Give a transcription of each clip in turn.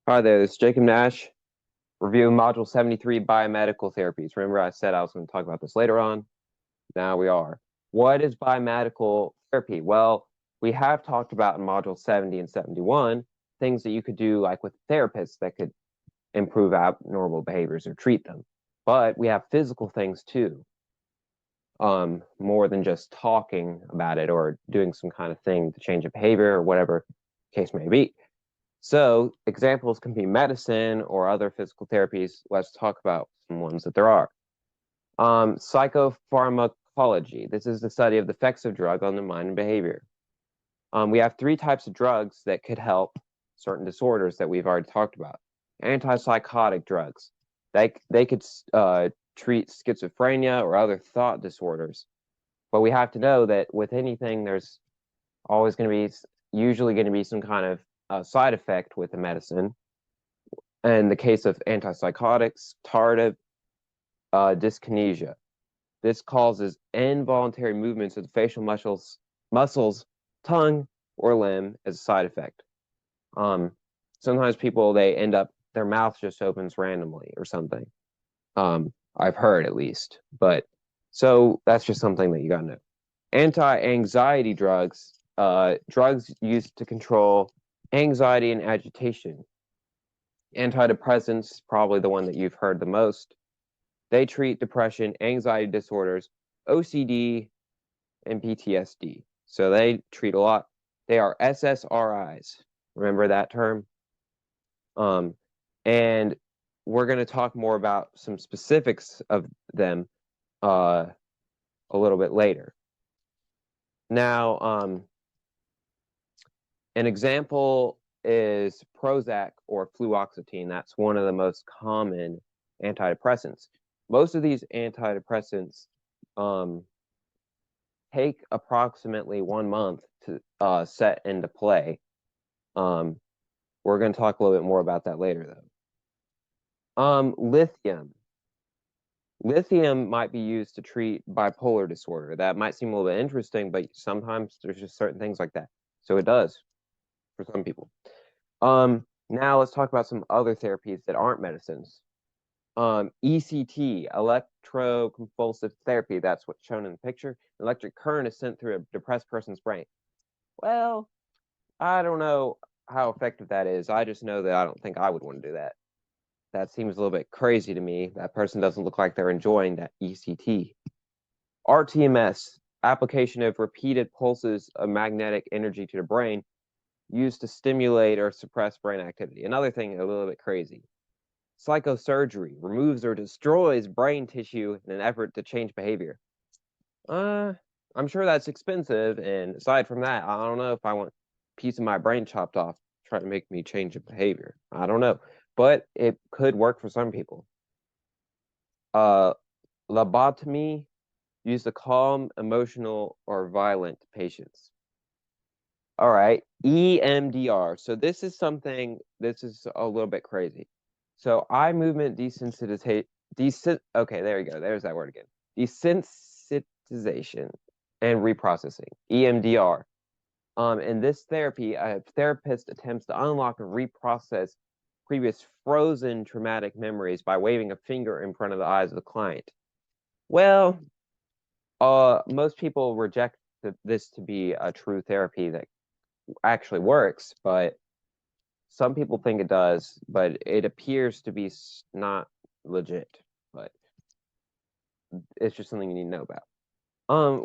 Hi there, this is Jacob Nash, reviewing Module 73, Biomedical Therapies. Remember I said I was going to talk about this later on? Now we are. What is biomedical therapy? Well, we have talked about in Module 70 and 71 things that you could do like with therapists that could improve abnormal behaviors or treat them. But we have physical things too, more than just talking about it or doing some kind of thing to change a behavior or whatever case may be. So examples can be medicine or other physical therapies. Let's talk about some ones that there are. Psychopharmacology. This is the study of the effects of drug on the mind and behavior. We have three types of drugs that could help certain disorders that we've already talked about. Antipsychotic drugs. They could treat schizophrenia or other thought disorders. But we have to know that with anything, there's always going to be, usually going to be some kind of side effect with the medicine. In the case of antipsychotics, tardive dyskinesia. This causes involuntary movements of the facial muscles, tongue, or limb as a side effect. Sometimes people, they end up, their mouth just opens randomly or something. I've heard at least, but so that's just something that you gotta know. Anti-anxiety drugs, drugs used to control anxiety and agitation. Antidepressants, probably the one that you've heard the most. They treat depression, anxiety disorders, OCD, and PTSD. So they treat a lot. They are SSRIs. Remember that term? And we're going to talk more about some specifics of them a little bit later. Now, an example is Prozac or fluoxetine. That's one of the most common antidepressants. Most of these antidepressants take approximately 1 month to set into play. We're going to talk a little bit more about that later, though. Lithium. Lithium might be used to treat bipolar disorder. That might seem a little bit interesting, but sometimes there's just certain things like that. So it does for some people. Now let's talk about some other therapies that aren't medicines. ECT, electroconvulsive therapy, that's what's shown in the picture. Electric current is sent through a depressed person's brain. Well, I don't know how effective that is. I just know that I don't think I would want to do that. That seems a little bit crazy to me. That person doesn't look like they're enjoying that ECT. RTMS, application of repeated pulses of magnetic energy to the brain used to stimulate or suppress brain activity. Another thing a little bit crazy. Psychosurgery removes or destroys brain tissue in an effort to change behavior. I'm sure that's expensive, and aside from that, I don't know if I want a piece of my brain chopped off to try to make me change a behavior. I don't know, but it could work for some people. Lobotomy used to calm emotional or violent patients. All right, EMDR. So this is a little bit crazy. So eye movement desensitization. Okay, there you go. There's that word again. Desensitization and reprocessing. EMDR. In this therapy, a therapist attempts to unlock and reprocess previous frozen traumatic memories by waving a finger in front of the eyes of the client. Well, most people reject this to be a true therapy that actually works, but some people think it does, but it appears to be not legit. But it's just something you need to know about.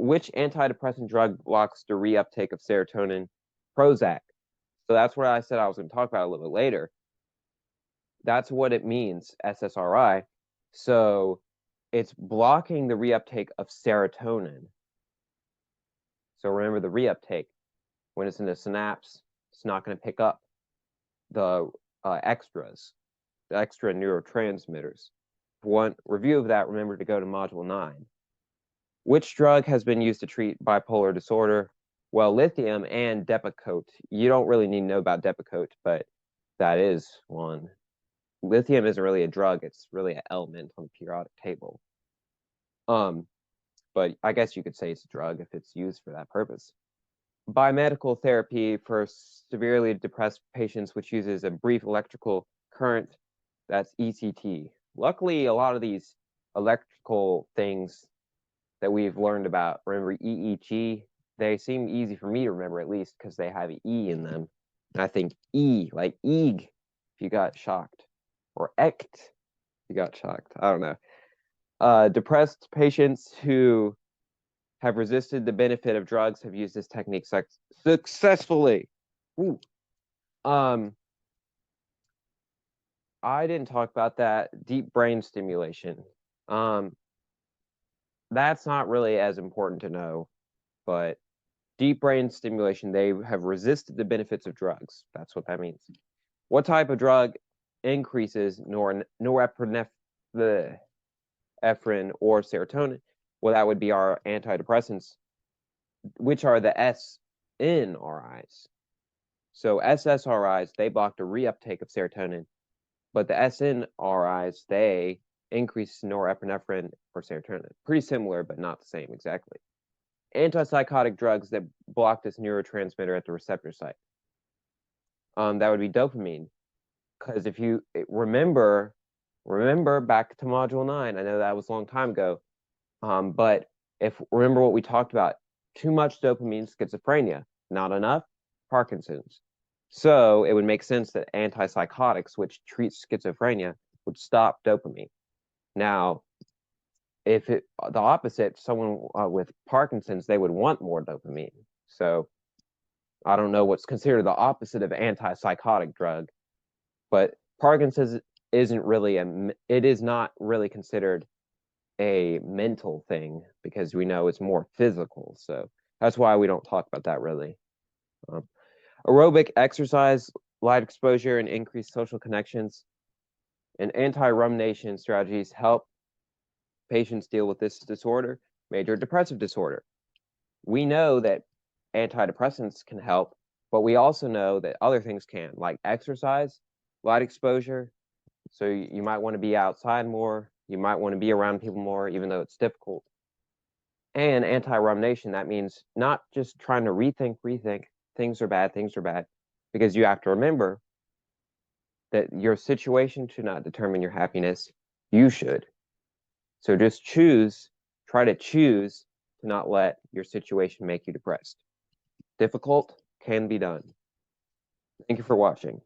Which antidepressant drug blocks the reuptake of serotonin? Prozac. So that's what I said I was going to talk about a little bit later. That's what it means, SSRI. So it's blocking the reuptake of serotonin. So remember the reuptake. When it's in the synapse, it's not going to pick up the extras, the extra neurotransmitters. For one review of that, remember to go to Module 9. Which drug has been used to treat bipolar disorder? Well, lithium and Depakote. You don't really need to know about Depakote, but that is one. Lithium isn't really a drug, it's really an element on the periodic table. But I guess you could say it's a drug if it's used for that purpose. Biomedical therapy for severely depressed patients, which uses a brief electrical current, that's ECT. Luckily, a lot of these electrical things that we've learned about, remember EEG, they seem easy for me to remember, at least because they have an E in them. And I think E, like EEG, if you got shocked, or ECT, if you got shocked. I don't know. Depressed patients who have resisted the benefit of drugs have used this technique successfully. Ooh. I didn't talk about that. Deep brain stimulation. That's not really as important to know, but deep brain stimulation, they have resisted the benefits of drugs. That's what that means. What type of drug increases norepinephrine or serotonin? Well, that would be our antidepressants, which are the SNRIs. So SSRIs, they block the reuptake of serotonin, but the SNRIs, they increase norepinephrine or serotonin. Pretty similar, but not the same exactly. Antipsychotic drugs that block this neurotransmitter at the receptor site. That would be dopamine. Because if you remember back to module 9, I know that was a long time ago, but remember what we talked about, too much dopamine, schizophrenia, not enough, Parkinson's. So it would make sense that antipsychotics, which treat schizophrenia, would stop dopamine. Now, if the opposite, someone with Parkinson's, they would want more dopamine. So I don't know what's considered the opposite of antipsychotic drug, but Parkinson's it is not really considered a mental thing because we know it's more physical. So that's why we don't talk about that really. Aerobic exercise, light exposure, and increased social connections and anti-rumination strategies help patients deal with this disorder, major depressive disorder. We know that antidepressants can help, but we also know that other things can, like exercise, light exposure. So you might want to be outside more. You might want to be around people more, even though it's difficult. And anti-rumination, that means not just trying to rethink, things are bad, because you have to remember that your situation should not determine your happiness. You should. So just try to choose to not let your situation make you depressed. Difficult, can be done. Thank you for watching.